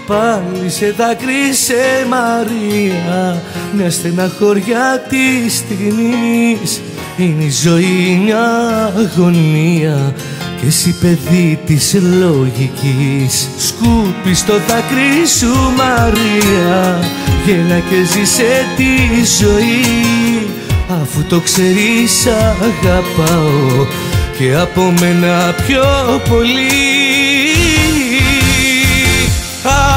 πάλι σε δάκρυσε Μαρία, μια στεναχωριά της στιγμής. Είναι η ζωή μια αγωνία και εσύ παιδί της λογικής. Σκούπι στο δάκρυ σου Μαρία, γέλα και ζήσε τη ζωή, αφού το ξέρεις αγαπάω και από μένα πιο πολύ.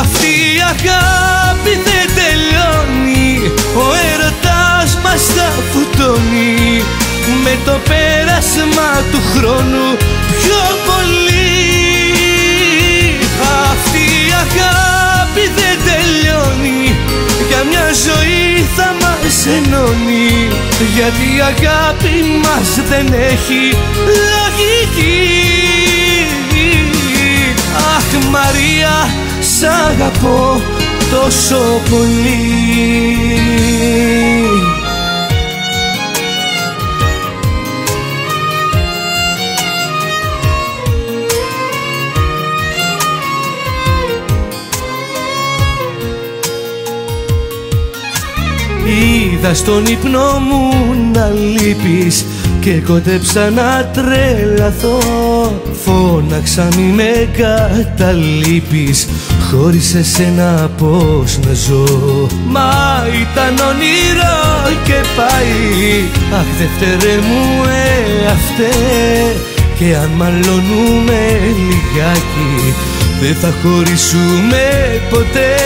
Αυτή η αγάπη δεν τελειώνει, ο έρωτας μας θα φουτώνει με το πέρασμα του χρόνου πιο πολύ. Αυτή η αγάπη δεν τελειώνει, για μια ζωή θα μας ενώνει, γιατί η αγάπη μας δεν έχει λογική. Αχ Μαρία, σ' αγαπώ τόσο πολύ. Είδα στον ύπνο μου να λείπεις και κόντεψα να τρελαθώ. Φώναξα μη με καταλείπεις, χωρίς εσένα πώς να ζω. Μα ήταν όνειρο και πάει, αχ δε φταίρε μου εαυτέ, και αν μαλώνουμε λιγάκι δεν θα χωρίσουμε ποτέ.